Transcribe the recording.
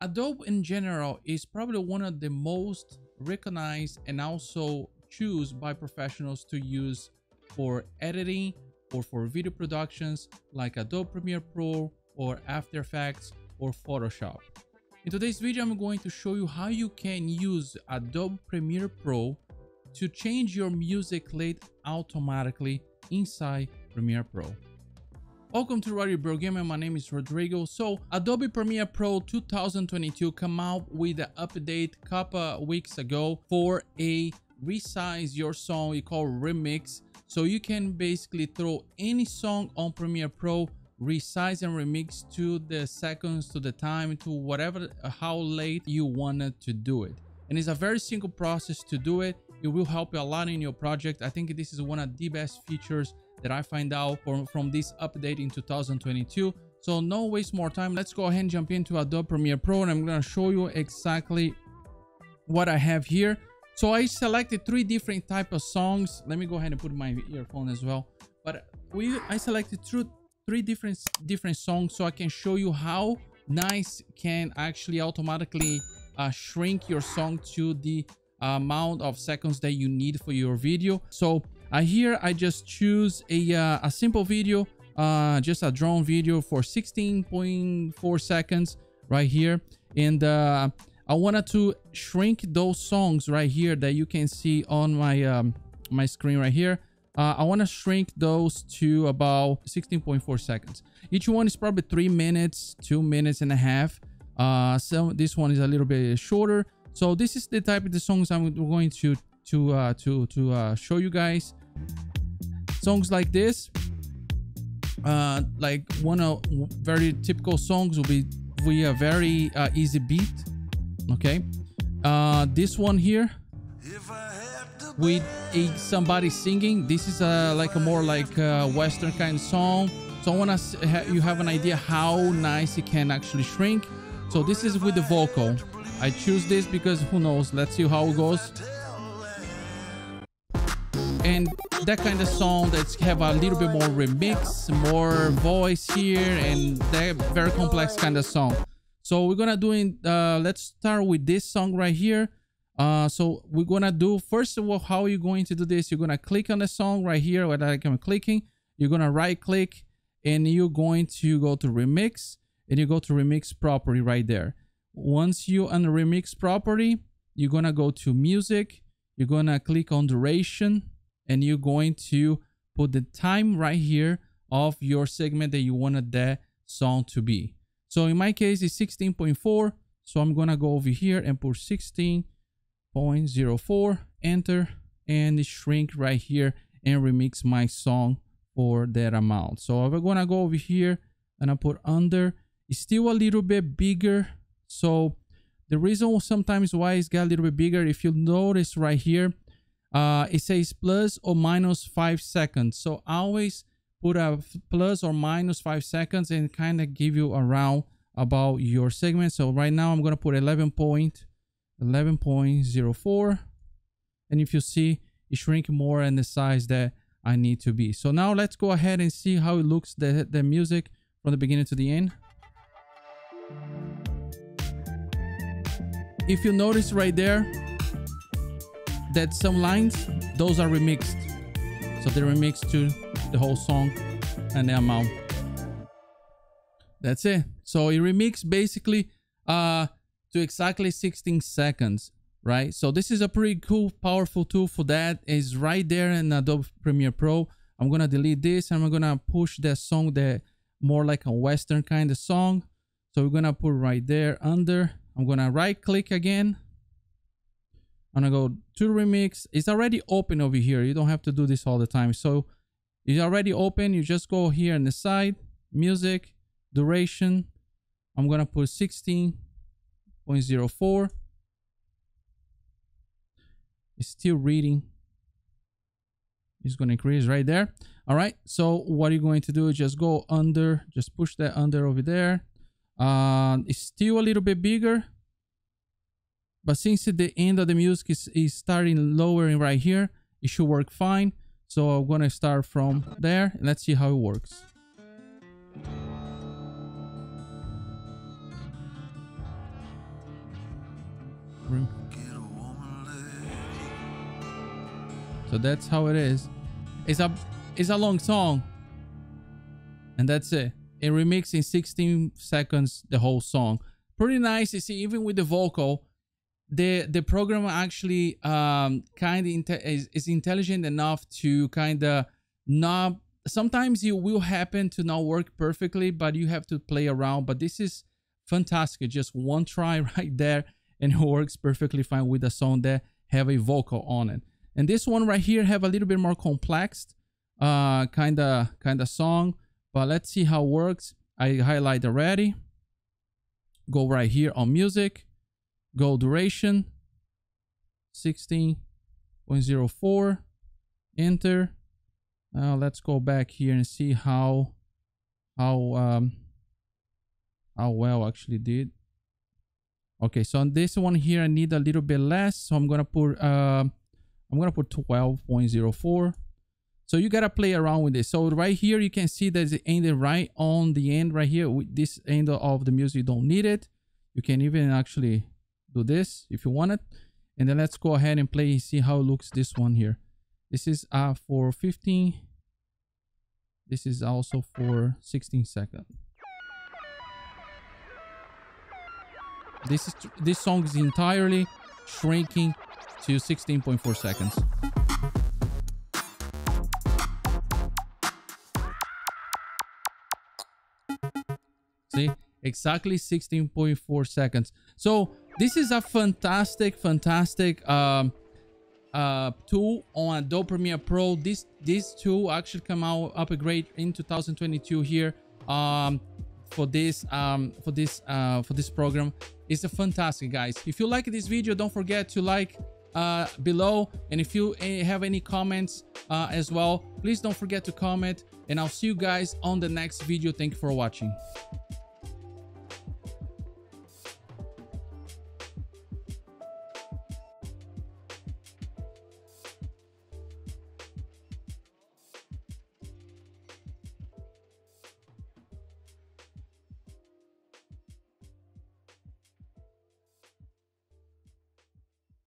Adobe in general is probably one of the most recognized and also chosen by professionals to use for editing or for video productions like Adobe Premiere Pro or After Effects or Photoshop. In today's video, I'm going to show you how you can use Adobe Premiere Pro to change your music list automatically inside Premiere Pro. Welcome to RodiBroGamer. My name is Rodrigo. So Adobe Premiere Pro 2022 came out with an update a couple weeks ago for a resize your song you call remix. So you can basically throw any song on Premiere Pro, resize and remix to the seconds, to the time, to whatever, how late you wanted to do it. And it's a very simple process to do it. It will help you a lot in your project. I think this is one of the best features that I find out from this update in 2022. So no waste more time. Let's go ahead and jump into Adobe Premiere Pro, and I'm going to show you exactly what I have here. So I selected three different type of songs. Let me go ahead and put my earphone as well. But I selected three different songs so I can show you how nice can actually automatically shrink your song to the amount of seconds that you need for your video. So here I just choose a simple video, just a drone video for 16.4 seconds right here. And I wanted to shrink those songs right here that you can see on my my screen right here. I want to shrink those to about 16.4 seconds. Each one is probably 3 minutes, 2 minutes and a half. So this one is a little bit shorter. So this is the type of the songs I'm going to show you guys. Songs like this, like one of very typical songs will be a very easy beat. Okay, this one here with somebody singing. This is like a more like Western kind of song. So I want to you have an idea how nice it can actually shrink. So this is with the vocal. I choose this because who knows, let's see how it goes. And that kind of song that's have a little bit more remix, more voice here, and that very complex kind of song. So we're gonna do it. Let's start with this song right here. So we're gonna do, first of all, how are you going to do this? You're gonna click on the song right here where I'm clicking. You're gonna right click and you're going to go to remix, and you go to remix property right there. Once you on the remix property, you're gonna go to music. You're gonna click on duration, and you're going to put the time right here of your segment that you wanted that song to be. So in my case, it's 16.4. So I'm going to go over here and put 16.04, enter, and shrink right here and remix my song for that amount. So we're going to go over here and I put under. It's still a little bit bigger. So the reason sometimes why it's got a little bit bigger, if you notice right here, it says plus or minus 5 seconds. So always put a plus or minus 5 seconds and kind of give you around about your segment. So right now I'm going to put 11.04, and if you see, it shrink more in the size that I need to be. So now let's go ahead and see how it looks, the music from the beginning to the end. If you notice right there that some lines, those are remixed. So they're remixed to the whole song and the amount. That's it. So it remixed basically to exactly 16 seconds, right? So this is a pretty cool, powerful tool for that. It's right there in Adobe Premiere Pro. I'm gonna delete this and I'm gonna push that song, that more like a Western kind of song. So we're gonna put right there under. I'm gonna right click again. I'm gonna go to remix. It's already open over here. You don't have to do this all the time. So it's already open. You just go here on the side, music, duration. I'm gonna put 16.04. It's still reading. It's gonna increase right there. All right. So what are you going to do? Just go under. Just push that under over there. It's still a little bit bigger. But since the end of the music is starting lowering right here, it should work fine. So I'm going to start from there. And let's see how it works. So that's how it is. It's a long song, and that's it. It remixed in 16 seconds the whole song. Pretty nice. You see, even with the vocal, the program actually is intelligent enough to kind of not. Sometimes it will happen to not work perfectly, but you have to play around. But this is fantastic. Just one try right there, and it works perfectly fine with a song that have a vocal on it. And this one right here have a little bit more complex kind of song, but let's see how it works. I highlight already. Go right here on music, go duration 16.04, enter. Now let's go back here and see how well actually did. Okay, so on this one here I need a little bit less, so I'm gonna put 12.04. So you gotta play around with this. So right here you can see that it ended right on the end right here. With this end of the music, you don't need it. You can even actually do this if you want it. And then let's go ahead and play and see how it looks this one here. This is for 15. This is also for 16 seconds. This song is entirely shrinking to 16.4 seconds. See, exactly 16.4 seconds. So this is a fantastic tool on Adobe Premiere Pro. This tool actually come out upgrade in 2022 here for this program. It's a fantastic, guys. If you like this video, don't forget to like below, and if you have any comments as well, please don't forget to comment, and I'll see you guys on the next video. Thank you for watching.